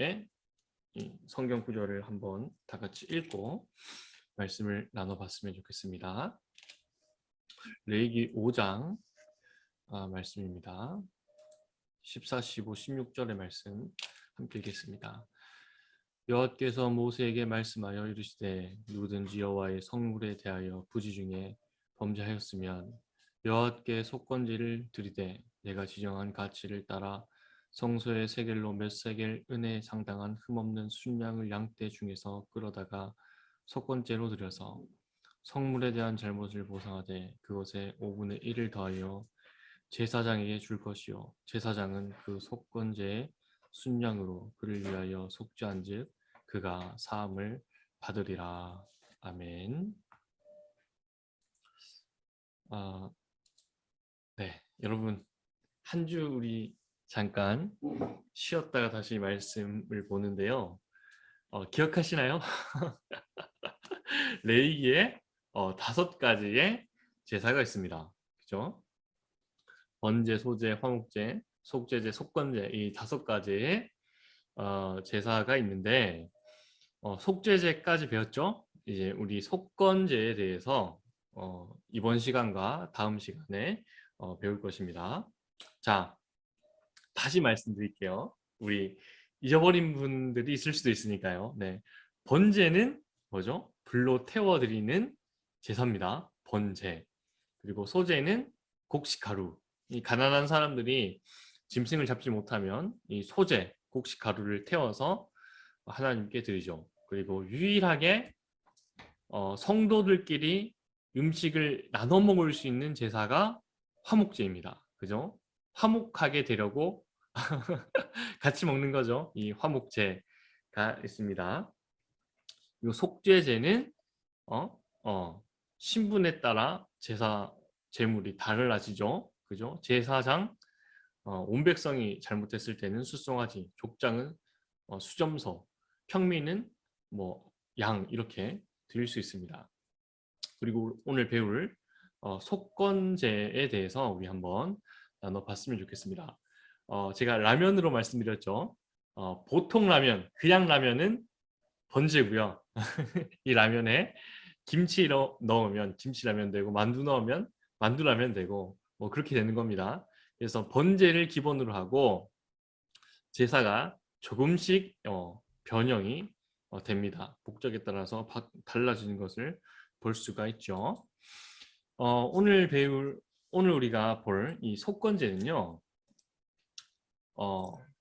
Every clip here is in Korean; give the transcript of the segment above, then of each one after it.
번째의 이 성경 구절을 한번 다 같이 읽고 말씀을 나눠봤으면 좋겠습니다. 레위기 5장 말씀입니다. 14, 15, 16절의 말씀 함께 읽겠습니다. 여호와께서 모세에게 말씀하여 이르시되 누구든지 여호와의 성물에 대하여 부지 중에 범죄하였으면 여호와께 속건제를 드리되 내가 지정한 가치를 따라 성소의 세겔로 몇 세겔 은혜에 상당한 흠없는 순양을 양떼 중에서 끌어다가 속건제로 드려서 성물에 대한 잘못을 보상하되 그것에 5분의 1을 더하여 제사장에게 줄 것이요 제사장은 그 속건제의 순양으로 그를 위하여 속죄한즉 그가 사함을 받으리라. 아멘. 네, 여러분 한 주 우리 잠깐 쉬었다가 다시 말씀을 보는데요. 기억하시나요? 레위기에 5가지의 제사가 있습니다. 그죠? 번제, 소제, 화목제, 속제제, 속건제 이 5가지의 제사가 있는데 속죄제까지 배웠죠? 이제 우리 속건제에 대해서 이번 시간과 다음 시간에 배울 것입니다. 자, 다시 말씀드릴게요. 우리 잊어버린 분들이 있을 수도 있으니까요. 네, 번제는 뭐죠? 불로 태워드리는 제사입니다. 번제. 그리고 소제는 곡식가루. 이 가난한 사람들이 짐승을 잡지 못하면 이 소제, 곡식가루를 태워서 하나님께 드리죠. 그리고 유일하게 성도들끼리 음식을 나눠 먹을 수 있는 제사가 화목제입니다. 그죠? 화목하게 되려고 같이 먹는 거죠. 이 화목제가 있습니다. 이 속죄제는 신분에 따라 제사 제물이 달라지죠. 그죠? 제사장 온 백성이 잘못했을 때는 수송아지, 족장은 수점서, 평민은 뭐 양 이렇게 드릴 수 있습니다. 그리고 오늘 배울 속건제에 대해서 우리 한번 나눠봤으면 좋겠습니다. 제가 라면으로 말씀드렸죠. 보통 라면, 그냥 라면은 번제고요. 이 라면에 김치 넣으면 김치라면 되고 만두 넣으면 만두라면 되고 뭐 그렇게 되는 겁니다. 그래서 번제를 기본으로 하고 제사가 조금씩 변형이 됩니다. 목적에 따라서 달라지는 것을 볼 수가 있죠. 오늘 우리가 볼 이 속건제는요,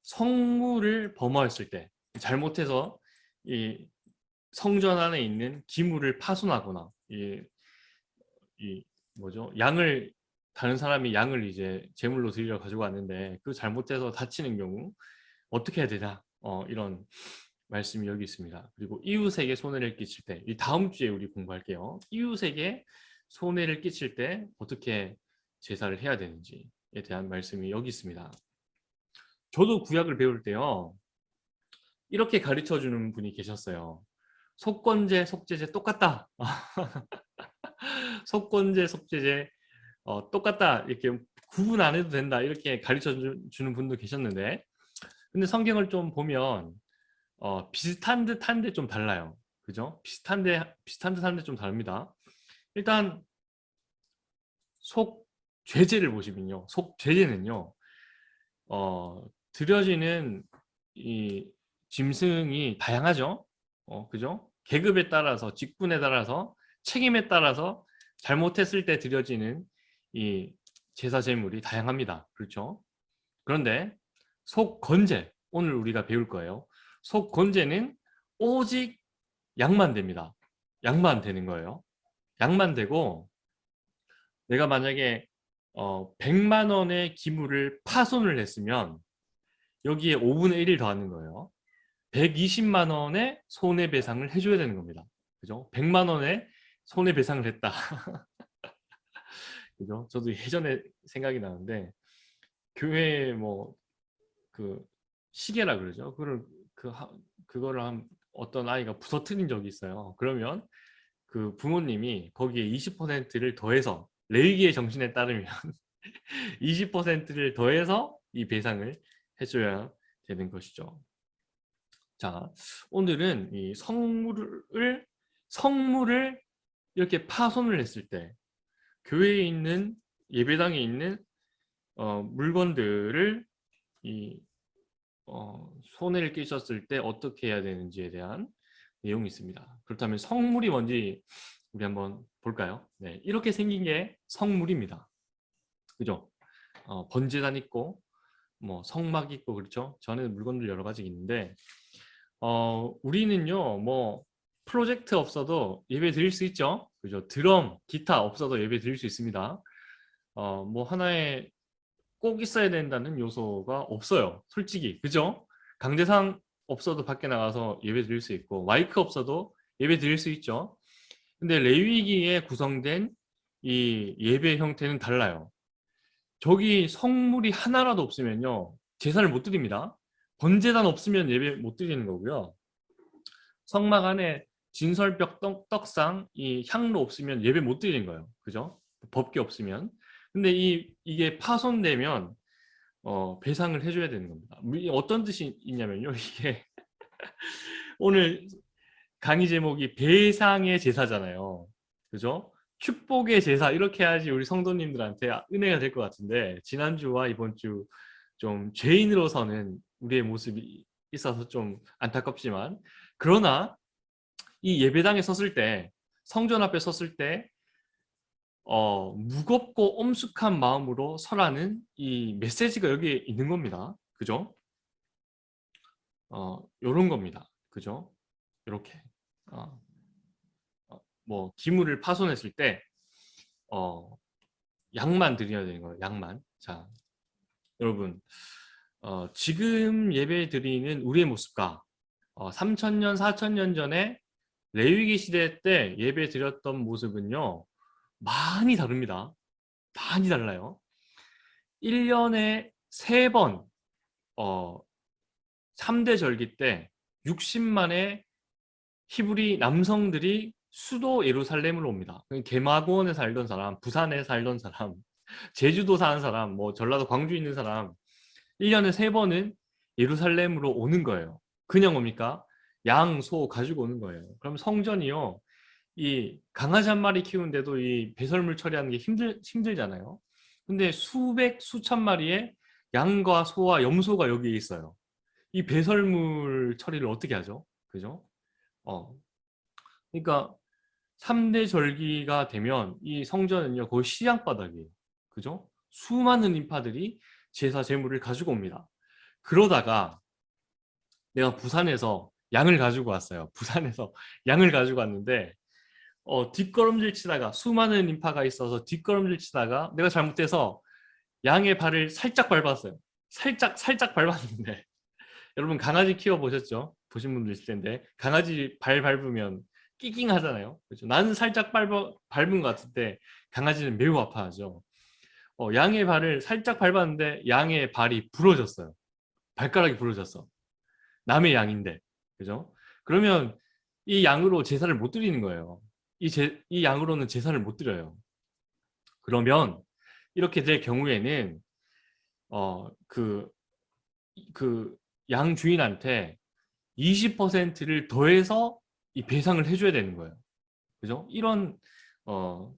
성물을 범하였을 때 잘못해서 이 성전 안에 있는 기물을 파손하거나 뭐죠? 다른 사람이 양을 이제 제물로 드리러 가지고 왔는데 그 잘못해서 다치는 경우 어떻게 해야 되냐? 이런 말씀이 여기 있습니다. 그리고 이웃에게 손해를 끼칠 때, 이 다음 주에 우리 공부할게요. 이웃에게 손해를 끼칠 때 어떻게 제사를 해야 되는지에 대한 말씀이 여기 있습니다. 저도 구약을 배울 때요, 이렇게 가르쳐 주는 분이 계셨어요. 속건제, 속죄제 똑같다. 속건제, 속죄제 똑같다. 이렇게 구분 안 해도 된다. 이렇게 가르쳐 주는 분도 계셨는데, 근데 성경을 좀 보면 비슷한 듯 한데 좀 달라요. 그죠? 비슷한 듯 한데 좀 다릅니다. 일단 속죄제를 보시면요. 속죄제는요. 드려지는 이 짐승이 다양하죠. 그죠? 계급에 따라서, 직분에 따라서, 책임에 따라서 잘못했을 때 드려지는 이 제사 제물이 다양합니다. 그렇죠? 그런데 속건제, 오늘 우리가 배울 거예요. 속건제는 오직 양만 됩니다. 양만 되는 거예요. 양만 되고 내가 만약에 100만 원의 기물을 파손을 했으면 여기에 5분의 1을 더하는 거예요. 120만 원의 손해배상을 해줘야 되는 겁니다. 그죠? 100만 원의 손해배상을 했다. 그죠? 저도 예전에 생각이 나는데 교회에 뭐 그 시계라 그러죠. 그거를 어떤 아이가 부서뜨린 적이 있어요. 그러면 그 부모님이 거기에 20%를 더해서 레위기의 정신에 따르면 20%를 더해서 이 배상을 해줘야 되는 것이죠. 자, 오늘은 이 성물을 이렇게 파손을 했을 때 교회에 있는 예배당에 있는 물건들을 이 손해를 끼쳤을 때 어떻게 해야 되는지에 대한 내용이 있습니다. 그렇다면 성물이 뭔지 우리 한번 볼까요? 네, 이렇게 생긴 게 성물입니다. 그죠? 번제단 있고 뭐 성막 있고 그렇죠? 저 안에 물건들 여러 가지 있는데 우리는요 뭐 프로젝트 없어도 예배 드릴 수 있죠? 그죠? 드럼, 기타 없어도 예배 드릴 수 있습니다. 뭐 하나의 꼭 있어야 된다는 요소가 없어요. 솔직히. 그죠? 강대상 없어도 밖에 나가서 예배 드릴 수 있고 마이크 없어도 예배 드릴 수 있죠. 근데 레위기에 구성된 이 예배 형태는 달라요. 저기 성물이 하나라도 없으면요. 제사를 못 드립니다. 번제단 없으면 예배 못 드리는 거고요. 성막 안에 진설벽 떡상 이 향로 없으면 예배 못 드리는 거예요. 그죠? 법계 없으면. 근데 이게 파손되면 배상을 해줘야 되는 겁니다. 어떤 뜻이 있냐면요. 이게 오늘 강의 제목이 배상의 제사잖아요. 그죠? 축복의 제사 이렇게 해야지 우리 성도님들한테 은혜가 될 것 같은데 지난주와 이번 주 좀 죄인으로서는 우리의 모습이 있어서 좀 안타깝지만 그러나 이 예배당에 섰을 때 성전 앞에 섰을 때 무겁고 엄숙한 마음으로 서라는 이 메시지가 여기에 있는 겁니다. 그죠? 요런 겁니다. 그죠? 이렇게 뭐 기물을 파손했을 때 양만 드려야 되는 거예요. 양만. 자, 여러분 지금 예배 드리는 우리의 모습과 3000년, 4000년 전에 레위기 시대 때 예배 드렸던 모습은요. 많이 다릅니다. 많이 달라요. 1년에 3번 3대 절기 때 60만의 히브리 남성들이 수도 예루살렘으로 옵니다. 개마고원에 살던 사람, 부산에 살던 사람, 제주도 사는 사람, 뭐 전라도 광주 있는 사람 1년에 3번은 예루살렘으로 오는 거예요. 그냥 옵니까? 양, 소 가지고 오는 거예요. 그럼 성전이요. 이 강아지 한 마리 키우는데도 이 배설물 처리하는 게 힘들잖아요. 근데 수백, 수천 마리의 양과 소와 염소가 여기에 있어요. 이 배설물 처리를 어떻게 하죠? 그죠? 어. 그러니까 3대 절기가 되면 이 성전은요, 거의 시장바닥이에요. 그죠? 수많은 인파들이 제사 제물을 가지고 옵니다. 그러다가 내가 부산에서 양을 가지고 왔어요. 부산에서 양을 가지고 왔는데 뒷걸음질 치다가 수많은 인파가 있어서 뒷걸음질 치다가 내가 잘못해서 양의 발을 살짝 밟았어요. 살짝 밟았는데 여러분 강아지 키워 보셨죠? 보신 분도 있을 텐데 강아지 발 밟으면 끼깅 하잖아요. 그렇죠? 나는 살짝 밟은 것 같은데 강아지는 매우 아파하죠. 양의 발을 살짝 밟았는데 양의 발이 부러졌어요. 발가락이 부러졌어. 남의 양인데. 그죠? 그러면 이 양으로 제사를 못 드리는 거예요. 이 양으로는 제사를 못 드려요. 그러면 이렇게 될 경우에는 그 양 주인한테 20%를 더해서 이 배상을 해줘야 되는 거예요. 그죠? 이런 어,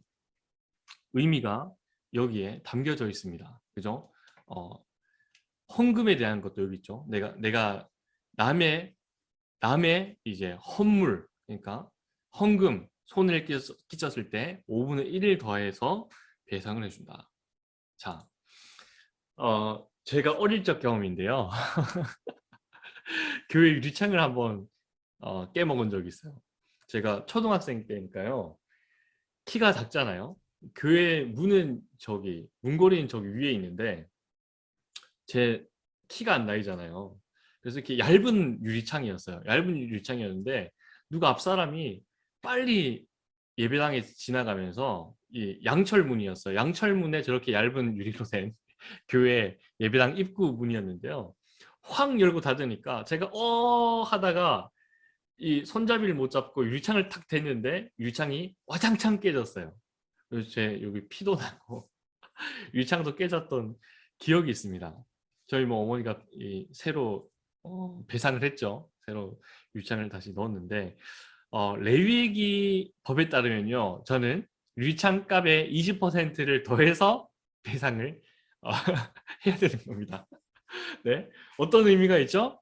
의미가 여기에 담겨져 있습니다. 그죠? 헌금에 대한 것도 여기 있죠. 내가 남의 이제 헌물 그러니까 헌금 손을 끼쳤을 때 5분의 1을 더해서 배상을 해준다. 자, 제가 어릴 적 경험인데요. 교회 유리창을 한번 깨먹은 적이 있어요. 제가 초등학생 때니까요. 키가 작잖아요. 교회 문은 문고리는 저기 위에 있는데 제 키가 안 나이잖아요. 그래서 이렇게 얇은 유리창이었어요. 얇은 유리창이었는데 누가 앞 사람이 빨리 예배당에 지나가면서 이 양철문이었어요. 양철문에 저렇게 얇은 유리로 된 교회 예배당 입구 문이었는데요. 확 열고 닫으니까 제가 하다가 이 손잡이를 못 잡고 유리창을 탁 댔는데 유리창이 와장창 깨졌어요. 그래서 제 여기 피도 나고 유리창도 깨졌던 기억이 있습니다. 저희 뭐 어머니가 새로 배상을 했죠. 새로 유창을 다시 넣었는데 레위기 법에 따르면요, 저는 유창값의 20%를 더해서 배상을 해야 되는 겁니다. 네, 어떤 의미가 있죠?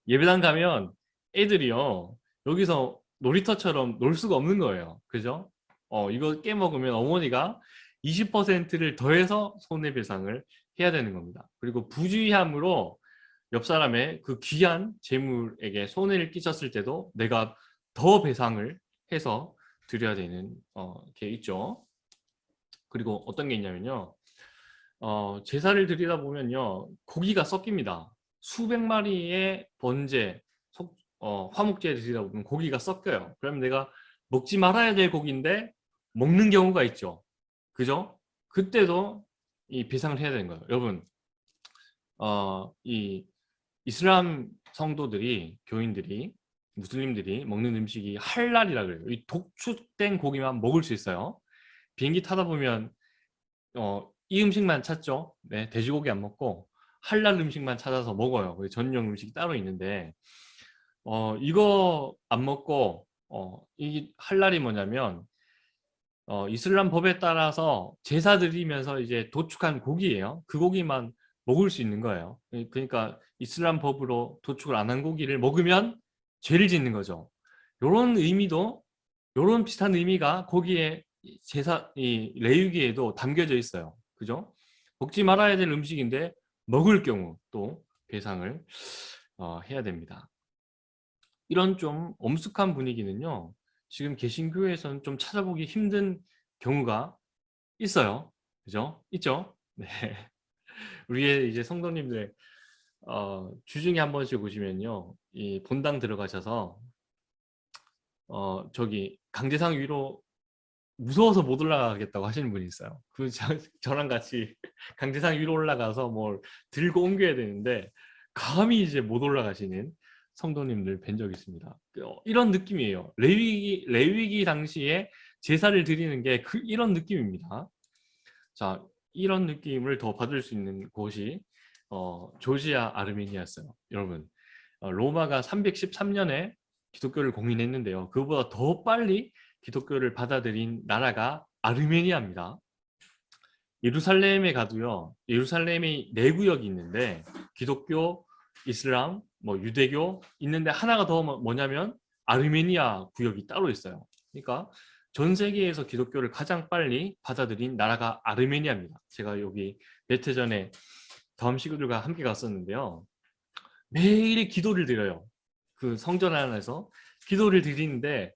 예배당 가면 애들이요, 여기서 놀이터처럼 놀 수가 없는 거예요. 그죠? 이거 깨먹으면 어머니가 20%를 더해서 손해배상을 해야 되는 겁니다. 그리고 부주의함으로 옆 사람의 그 귀한 재물에게 손해를 끼쳤을 때도 내가 더 배상을 해서 드려야 되는 게 있죠. 그리고 어떤 게 있냐면요, 제사를 드리다 보면요, 고기가 섞입니다. 수백 마리의 번제, 화목제를 드리다 보면 고기가 섞여요. 그러면 내가 먹지 말아야 될 고기인데 먹는 경우가 있죠. 그죠? 그때도 이 배상을 해야 되는 거예요. 여러분, 이 이슬람 성도들이, 교인들이, 무슬림들이 먹는 음식이 할랄이라 그래요. 이 독축된 고기만 먹을 수 있어요. 비행기 타다 보면 이 음식만 찾죠. 네, 돼지고기 안 먹고 할랄 음식만 찾아서 먹어요. 그 전용 음식이 따로 있는데 이거 안 먹고 이 할랄이 뭐냐면 이슬람 법에 따라서 제사 드리면서 이제 도축한 고기예요. 그 고기만 먹을 수 있는 거예요. 그러니까 이슬람 법으로 도축을 안 한 고기를 먹으면 죄를 짓는 거죠. 요런 의미도, 요런 비슷한 의미가 거기에 제사, 이 레위기에도 담겨져 있어요. 그죠? 먹지 말아야 될 음식인데 먹을 경우 또 배상을 해야 됩니다. 이런 좀 엄숙한 분위기는요, 지금 개신교에서는 좀 찾아보기 힘든 경우가 있어요. 그죠? 있죠? 네. 우리의 이제 성도님들, 주중에 한 번씩 오시면요, 이 본당 들어가셔서, 저기, 강제상 위로 무서워서 못 올라가겠다고 하시는 분이 있어요. 저랑 같이 강제상 위로 올라가서 뭘 들고 옮겨야 되는데, 감히 이제 못 올라가시는 성도님들 뵌 적 있습니다. 이런 느낌이에요. 레위기 당시에 제사를 드리는 게 이런 느낌입니다. 자, 이런 느낌을 더 받을 수 있는 곳이 조지아 아르메니아였어요. 여러분, 로마가 313년에 기독교를 공인했는데요. 그보다 더 빨리 기독교를 받아들인 나라가 아르메니아입니다. 예루살렘에 가도요, 예루살렘이 네 구역이 있는데 기독교, 이슬람, 뭐 유대교 있는데 하나가 더 뭐냐면 아르메니아 구역이 따로 있어요. 그러니까 전 세계에서 기독교를 가장 빨리 받아들인 나라가 아르메니아입니다. 제가 여기 몇 해 전에 다음 식구들과 함께 갔었는데요, 매일 기도를 드려요. 그 성전 안에서 기도를 드리는데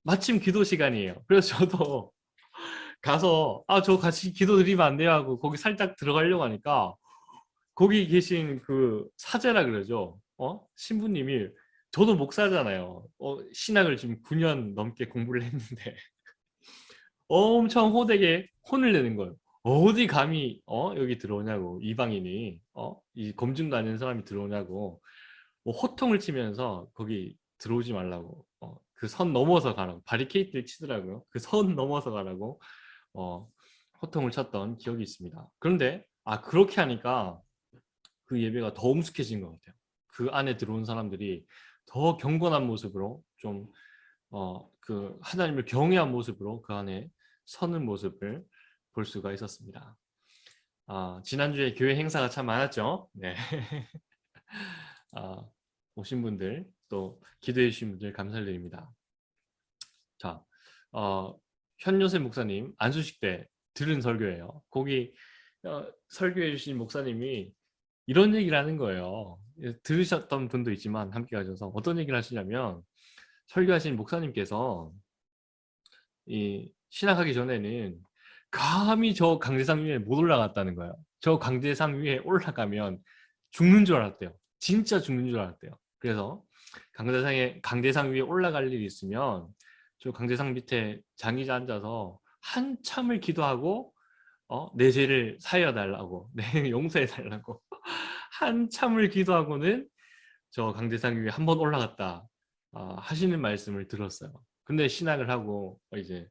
마침 기도 시간이에요. 그래서 저도 가서 저 같이 기도 드리면 안 돼요 하고 거기 살짝 들어가려고 하니까 거기 계신 그 사제라 그러죠. 신부님이, 저도 목사잖아요. 신학을 지금 9년 넘게 공부를 했는데 엄청 호되게 혼을 내는 거예요. 어디 감히 여기 들어오냐고, 이방인이 이 검증도 안 된 사람이 들어오냐고, 뭐 호통을 치면서 거기 들어오지 말라고, 그 선 넘어서 가라고 바리케이트를 치더라고요. 그 선 넘어서 가라고 호통을 쳤던 기억이 있습니다. 그런데 그렇게 하니까 그 예배가 더 엄숙해진 것 같아요. 그 안에 들어온 사람들이 더 경건한 모습으로 좀 그 하나님을 경외한 모습으로 그 안에 서는 모습을 볼 수가 있었습니다. 지난주에 교회 행사가 참 많았죠. 네. 오신 분들, 또 기도해 주신 분들 감사드립니다. 자, 현요셉 목사님 안수식 때 들은 설교예요. 거기 설교해 주신 목사님이 이런 얘기를 하는 거예요. 들으셨던 분도 있지만 함께 가셔서 어떤 얘기를 하시냐면, 설교하신 목사님께서 이 신학하기 전에는 감히 저 강대상 위에 못 올라갔다는 거예요. 저 강대상 위에 올라가면 죽는 줄 알았대요. 진짜 죽는 줄 알았대요. 그래서 강대상 위에 올라갈 일이 있으면 저 강대상 밑에 장의자 앉아서 한참을 기도하고 내 죄를 사여 달라고, 내 용서해 달라고 한참을 기도하고는 저 강대상 위에 한 번 올라갔다 하시는 말씀을 들었어요. 근데 신학을 하고 이제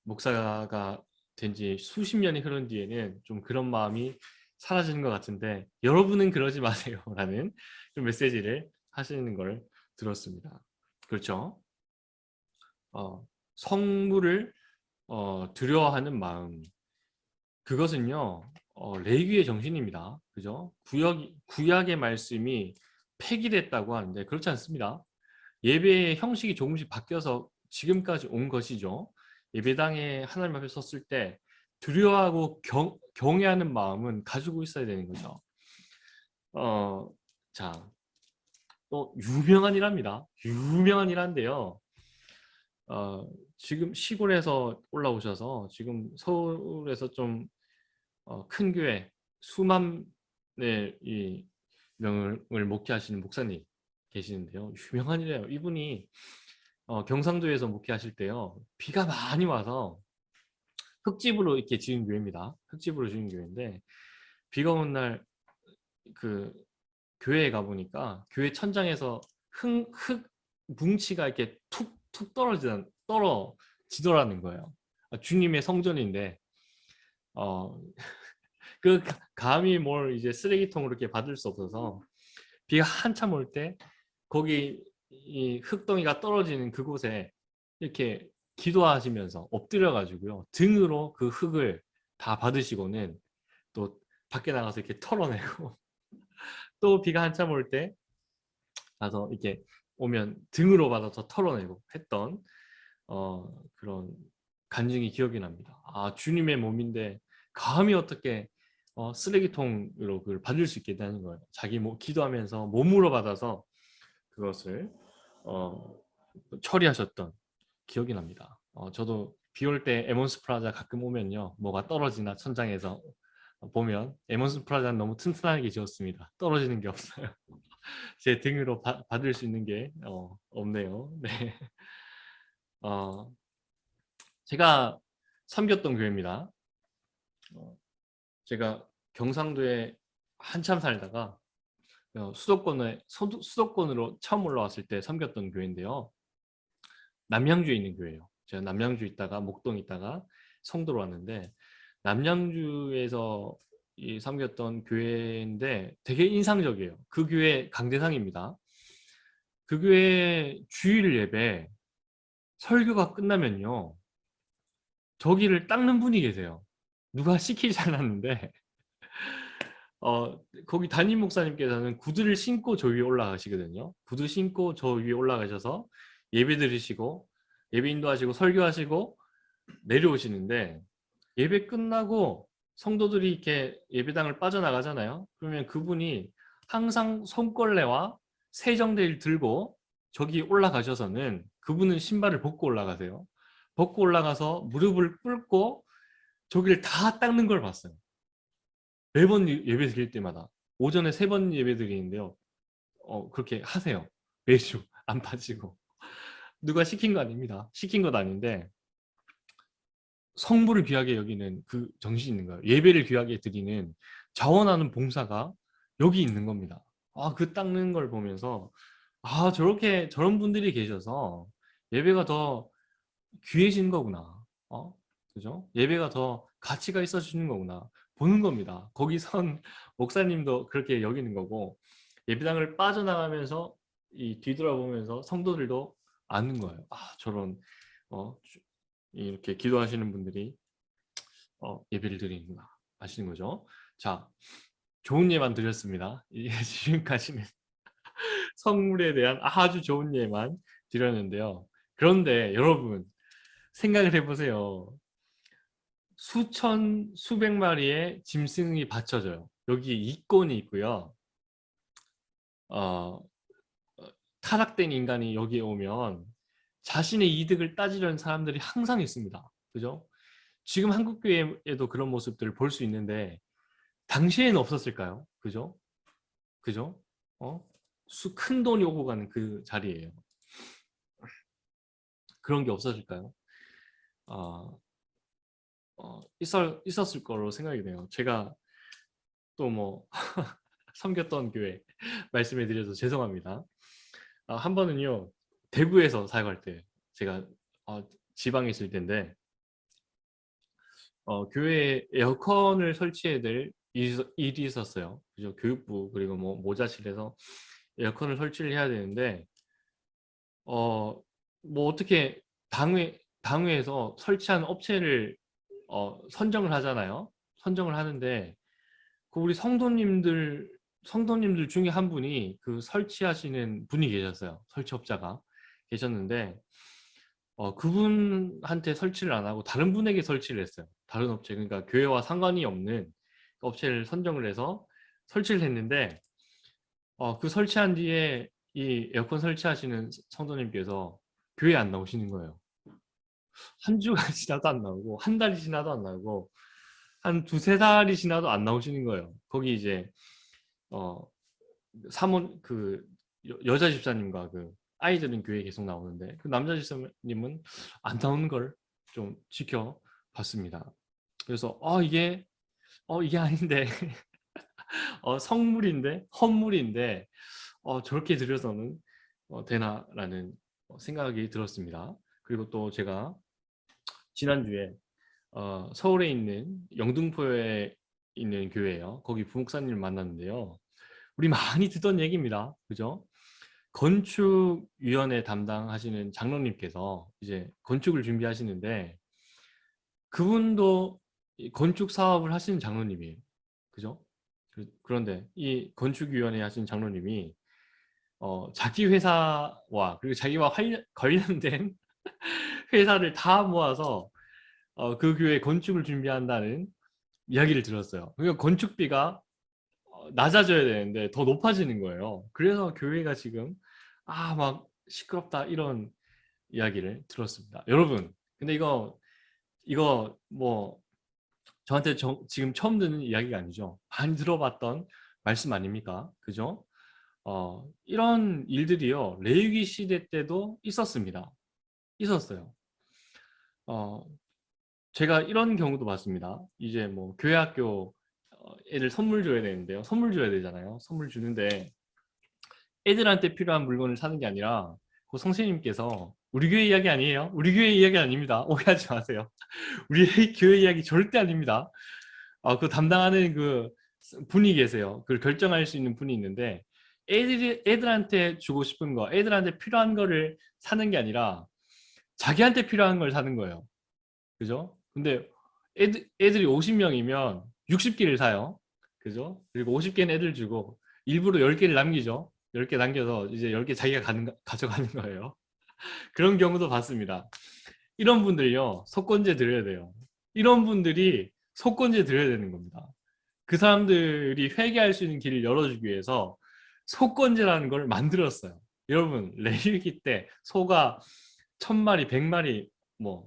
목사가 된 지 수십 년이 흐른 뒤에는 좀 그런 마음이 사라지는 것 같은데, 여러분은 그러지 마세요 라는 좀 메시지를 하시는 걸 들었습니다. 그렇죠? 성물을 두려워하는 마음, 그것은요 레위의 정신입니다. 그죠? 구약의 말씀이 폐기됐다고 하는데 그렇지 않습니다. 예배의 형식이 조금씩 바뀌어서 지금까지 온 것이죠. 예배당에 하나님 앞에 섰을 때 두려워하고 경외하는 마음은 가지고 있어야 되는 거죠. 자, 또 유명한 일합니다. 유명한 일한데요. 지금 시골에서 올라오셔서 지금 서울에서 좀 큰 교회 수만의 이 명을 목회하시는 목사님 계시는데요. 유명한 일이에요. 이분이 경상도에서 목회하실 때요. 비가 많이 와서 흙집으로 이렇게 지은 교회입니다. 흙집으로 지은 교회인데 비가 온 날 그 교회에 가 보니까 교회 천장에서 흙 뭉치가 이렇게 툭툭 떨어지더라는 거예요. 주님의 성전인데 어, 그 감히 뭘 이제 쓰레기통으로 이렇게 받을 수 없어서 비가 한참 올 때 거기 이 흙덩이가 떨어지는 그곳에 이렇게 기도하시면서 엎드려 가지고요 등으로 그 흙을 다 받으시고는 또 밖에 나가서 이렇게 털어내고 또 비가 한참 올 때 가서 이렇게 오면 등으로 받아서 털어내고 했던 그런 간증이 기억이 납니다. 아, 주님의 몸인데 감히 어떻게 쓰레기통으로 그걸 받을 수 있겠다는 거예요. 자기 기도하면서 몸으로 받아서 그것을 어, 처리하셨던 기억이 납니다. 저도 비 올 때 에몬스 프라자 가끔 오면요. 뭐가 떨어지나 천장에서 보면 에몬스 프라자는 너무 튼튼하게 지었습니다. 떨어지는 게 없어요. 제 등으로 받을 수 있는 게 없네요. 네. 어, 제가 섬겼던 교회입니다. 제가 경상도에 한참 살다가 수도권으로 처음 올라왔을 때 섬겼던 교회인데요. 남양주에 있는 교회예요. 제가 남양주 있다가 목동 있다가 성도로 왔는데 남양주에서 섬겼던 교회인데 되게 인상적이에요. 그 교회 강대상입니다. 그 교회 주일 예배 설교가 끝나면요. 저기를 닦는 분이 계세요. 누가 시키지 않았는데 거기 담임 목사님께서는 구두를 신고 저 위에 올라가시거든요. 구두 신고 저 위에 올라가셔서 예배 드리시고 예배 인도하시고 설교하시고 내려오시는데 예배 끝나고 성도들이 이렇게 예배당을 빠져나가잖아요. 그러면 그분이 항상 손걸레와 세정대를 들고 저기 올라가셔서는 그분은 신발을 벗고 올라가세요. 벗고 올라가서 무릎을 꿇고 저기를 다 닦는 걸 봤어요. 매번 예배 드릴 때마다 오전에 3번 예배 드리는데요. 그렇게 하세요. 매주 안 빠지고. 누가 시킨 거 아닙니다. 시킨 것 아닌데 성부를 귀하게 여기는 그 정신이 있는 거예요. 예배를 귀하게 드리는 자원하는 봉사가 여기 있는 겁니다. 그 닦는 걸 보면서 저렇게 저런 분들이 계셔서 예배가 더 귀해진 거구나. 그죠? 예배가 더 가치가 있어지는 거구나. 보는 겁니다. 거기 선 목사님도 그렇게 여기는 거고 예배당을 빠져나가면서 뒤돌아보면서 성도들도 아는 거예요. 저런 이렇게 기도하시는 분들이 예배를 드리는구나. 아시는 거죠? 자, 좋은 예만 드렸습니다. 지금까지는 성물에 대한 아주 좋은 예만 드렸는데요. 그런데 여러분 생각을 해보세요. 수백 마리의 짐승이 받쳐져요. 여기 이권이 있고요. 어, 타락된 인간이 여기에 오면 자신의 이득을 따지려는 사람들이 항상 있습니다. 그죠? 지금 한국교회에도 그런 모습들을 볼 수 있는데 당시에는 없었을까요? 그죠? 그죠? 큰 돈이 오고 가는 그 자리예요. 그런 게 없어질까요? 어, 있었을 거로 생각이 돼요. 제가 또 뭐 섬겼던 교회 말씀해 드려서 죄송합니다. 한 번은요 대구에서 사역할 때 제가 지방에 있을 때인데 교회에 에어컨을 설치해야 될 일이 있었어요. 그죠? 교육부 그리고 뭐 모자실에서 에어컨을 설치를 해야 되는데 뭐 어떻게 당회에서 설치한 업체를 선정을 하잖아요. 선정을 하는데 그 우리 성도님들 중에 한 분이 그 설치하시는 분이 계셨어요. 설치업자가 계셨는데 그분한테 설치를 안 하고 다른 분에게 설치를 했어요. 다른 업체, 그러니까 교회와 상관이 없는 업체를 선정을 해서 설치를 했는데 그 설치한 뒤에 이 에어컨 설치하시는 성도님께서 교회 안 나오시는 거예요. 한 주가 지나도 안 나오고 한 달이 지나도 안 나오고 한 두세 달이 지나도 안 나오시는 거예요. 거기 이제 어 사모 그 여자 집사님과 그 아이들은 교회에 계속 나오는데 그 남자 집사님은 안 나오는 걸 좀 지켜봤습니다. 그래서 이게 아닌데 성물인데 헛물인데 저렇게 들여서는 되나라는 생각이 들었습니다. 그리고 또 제가 지난주에 서울에 있는 영등포에 있는 교회예요. 거기 부목사님을 만났는데요. 우리 많이 듣던 얘기입니다. 그죠? 건축위원회 담당하시는 장로님께서 이제 건축을 준비하시는데 그분도 건축 사업을 하시는 장로님이에요. 그죠? 그런데 이 건축위원회 하시는 장로님이 자기 회사와 그리고 자기와 관련된 회사를 다 모아서 그 교회 건축을 준비한다는 이야기를 들었어요. 그러니까 건축비가 낮아져야 되는데 더 높아지는 거예요. 그래서 교회가 지금 막 시끄럽다 이런 이야기를 들었습니다. 여러분, 근데 이거 뭐 저한테 지금 처음 듣는 이야기가 아니죠. 많이 들어봤던 말씀 아닙니까? 그죠? 이런 일들이요. 레위기 시대 때도 있었습니다. 있었어요. 어, 제가 이런 경우도 봤습니다. 이제 뭐 교회 학교 애들 선물 줘야 되는데요. 선물 줘야 되잖아요. 선물 주는데 애들한테 필요한 물건을 사는 게 아니라 그 선생님께서 우리 교회 이야기 아니에요. 우리 교회 이야기 아닙니다. 오해하지 마세요. 우리 교회 이야기 절대 아닙니다. 그 담당하는 그 분이 계세요. 그걸 결정할 수 있는 분이 있는데 애들한테 주고 싶은 거, 애들한테 필요한 거를 사는 게 아니라 자기한테 필요한 걸 사는 거예요. 그죠? 근데 애들이 50명이면 60개를 사요. 그죠? 그리고 50개는 애들 주고 일부러 10개를 남기죠. 10개 남겨서 이제 10개 자기가 가져가는 거예요. 그런 경우도 봤습니다. 이런 분들요, 속건제 드려야 돼요. 이런 분들이 속건제 드려야 되는 겁니다. 그 사람들이 회개할 수 있는 길을 열어주기 위해서 속건제라는 걸 만들었어요. 여러분, 레위기 때 소가 1000마리, 100마리, 뭐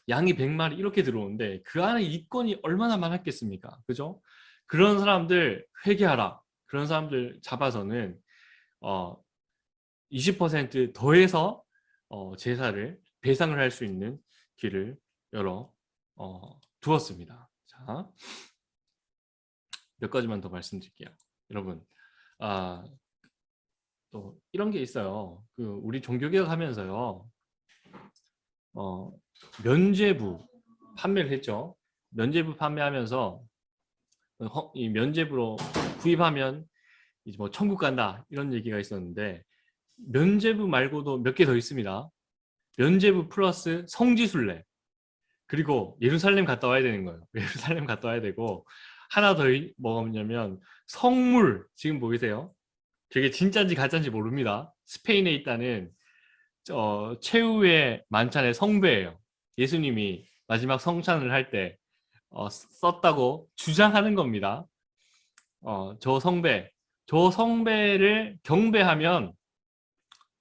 양이 100마리 이렇게 들어오는데 그 안에 이권이 얼마나 많았겠습니까? 그죠? 그런 사람들 회개하라. 그런 사람들 잡아서는 20% 더해서 제사를 배상을 할 수 있는 길을 열어 두었습니다. 자, 몇 가지만 더 말씀드릴게요. 여러분, 또 이런 게 있어요. 그 우리 종교개혁 하면서요. 면죄부 판매를 했죠. 면죄부 판매하면서 이 면죄부로 구입하면 이제 뭐 천국 간다 이런 얘기가 있었는데 면죄부 말고도 몇 개 더 있습니다. 면죄부 플러스 성지순례 그리고 예루살렘 갔다 와야 되는 거예요. 예루살렘 갔다 와야 되고 하나 더 뭐냐면 성물 지금 보이세요? 그게 진짜인지 가짜인지 모릅니다. 스페인에 있다는 최후의 만찬의 성배예요. 예수님이 마지막 성찬을 할 때 썼다고 주장하는 겁니다. 저 성배를 경배하면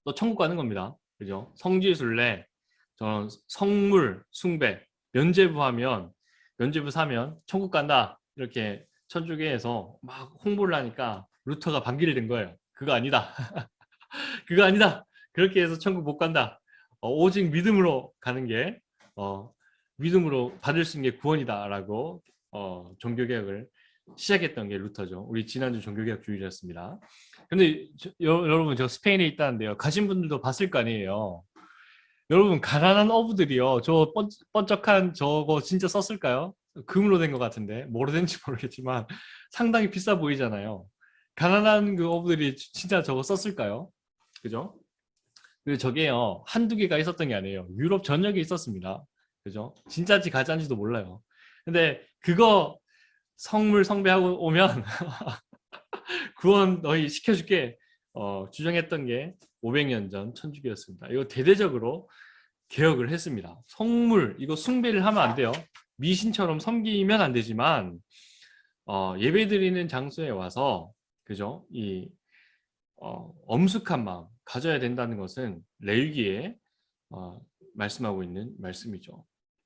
또 천국 가는 겁니다. 그죠? 성지순례, 저는 성물 숭배, 면죄부 사면 천국 간다. 이렇게 천주교에서 막 홍보를 하니까 루터가 반기를 든 거예요. 그거 아니다. 그거 아니다. 그렇게 해서 천국 못 간다. 오직 믿음으로 가는 게 믿음으로 받을 수 있는 게 구원이다라고 종교개혁을 시작했던 게 루터죠. 우리 지난주 종교개혁 주일이었습니다. 근데 여러분 저 스페인에 있다는데요. 가신 분들도 봤을 거 아니에요. 여러분 가난한 어부들이요. 저 번쩍한 저거 진짜 썼을까요? 금으로 된 것 같은데 뭐로 된지 모르겠지만 상당히 비싸 보이잖아요. 가난한 그 어부들이 진짜 저거 썼을까요? 그죠? 그리고 저게요, 한두 개가 있었던 게 아니에요. 유럽 전역에 있었습니다. 그죠? 진짜인지 가짜인지도 몰라요. 근데 그거 성물 성배하고 오면 구원 너희 시켜줄게 주장했던 게 500년 전 천주교였습니다. 이거 대대적으로 개혁을 했습니다. 성물 이거 숭배를 하면 안 돼요. 미신처럼 섬기면 안 되지만 예배드리는 장소에 와서 그죠? 이 엄숙한 마음 가져야 된다는 것은 레위기에 말씀하고 있는 말씀이죠.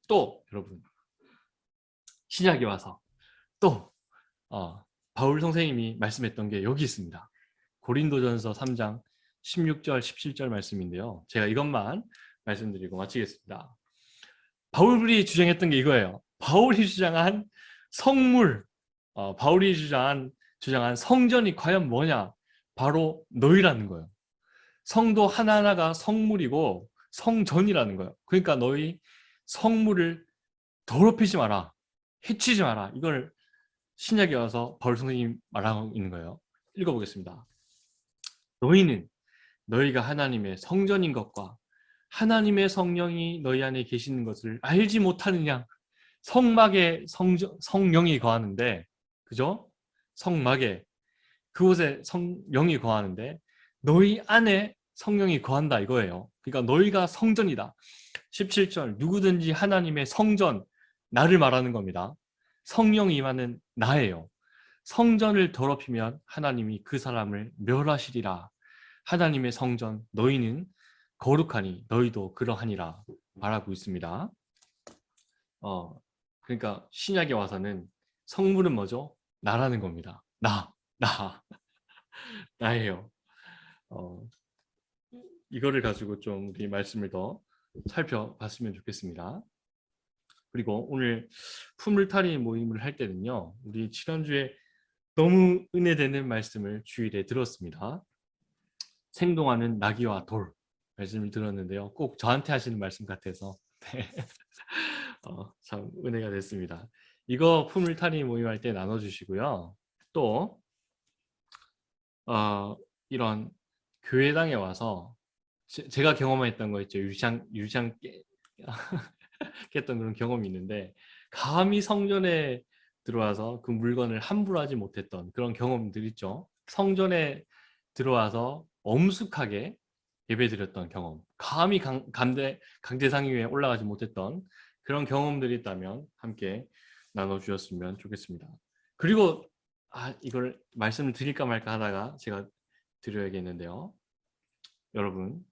또 여러분 신약에 와서 또 바울 선생님이 말씀했던 게 여기 있습니다. 고린도전서 3장 16절 17절 말씀인데요. 제가 이것만 말씀드리고 마치겠습니다. 바울이 주장했던 게 이거예요. 바울이 주장한 성물, 바울이 주장한 성전이 과연 뭐냐? 바로 너희라는 거예요. 성도 하나하나가 성물이고 성전이라는 거예요. 그러니까 너희 성물을 더럽히지 마라. 해치지 마라. 이걸 신약에 와서 바울 선생님이 말하고 있는 거예요. 읽어보겠습니다. 너희는 너희가 하나님의 성전인 것과 하나님의 성령이 너희 안에 계시는 것을 알지 못하느냐? 성막에 성령이 거하는데, 그죠? 성막에 그곳에 성령이 거하는데 너희 안에 성령이 거한다 이거예요. 그러니까 너희가 성전이다. 17절 누구든지 하나님의 성전 나를 말하는 겁니다. 성령이 임하는 나예요. 성전을 더럽히면 하나님이 그 사람을 멸하시리라. 하나님의 성전 너희는 거룩하니 너희도 그러하니라 말하고 있습니다. 그러니까 신약에 와서는 성물은 뭐죠? 나라는 겁니다. 나예요. 어, 이거를 가지고 좀 우리 말씀을 더 살펴봤으면 좋겠습니다. 그리고 오늘 품을탈이 모임을 할 때는요, 우리 지난주에 너무 은혜되는 말씀을 주일에 들었습니다. 생동하는 나귀와 돌 말씀을 들었는데요. 꼭 저한테 하시는 말씀 같아서 네. 참 은혜가 됐습니다. 이거 품을탈이 모임할 때 나눠주시고요. 또 이런 교회당에 와서 제가 경험했던 거 있죠. 유상 깼던 그런 경험이 있는데 감히 성전에 들어와서 그 물건을 함부로 하지 못했던 그런 경험들 있죠. 성전에 들어와서 엄숙하게 예배드렸던 경험, 감히 강대상 위에 올라가지 못했던 그런 경험들이 있다면 함께 나눠주셨으면 좋겠습니다. 그리고 이걸 말씀을 드릴까 말까 하다가 제가 드려야겠는데요. 여러분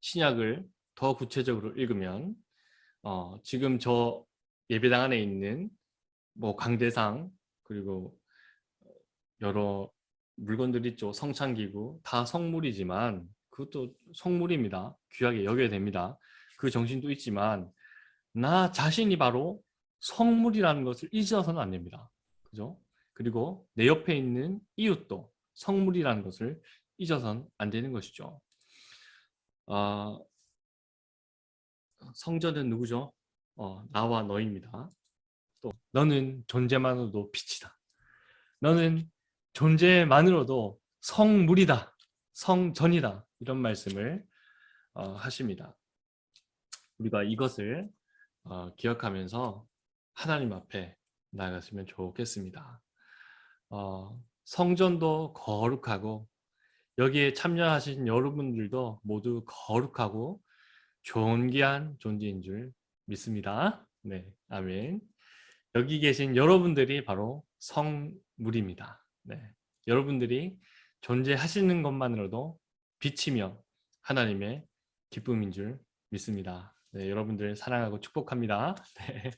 신약을 더 구체적으로 읽으면 지금 저 예배당 안에 있는 뭐 강대상 그리고 여러 물건들 있죠. 성찬기구 다 성물이지만 그것도 성물입니다. 귀하게 여겨야 됩니다. 그 정신도 있지만 나 자신이 바로 성물이라는 것을 잊어서는 안 됩니다. 그죠? 그리고 내 옆에 있는 이웃도 성물이라는 것을 잊어서는 안 되는 것이죠. 성전은 누구죠? 나와 너입니다. 또 너는 존재만으로도 빛이다. 너는 존재만으로도 성물이다. 성전이다. 이런 말씀을 하십니다. 우리가 이것을 기억하면서 하나님 앞에 나아갔으면 좋겠습니다. 성전도 거룩하고 여기에 참여하신 여러분들도 모두 거룩하고 존귀한 존재인 줄 믿습니다. 네, 아멘. 여기 계신 여러분들이 바로 성물입니다. 네, 여러분들이 존재하시는 것만으로도 빛이며 하나님의 기쁨인 줄 믿습니다. 네, 여러분들 사랑하고 축복합니다. 네.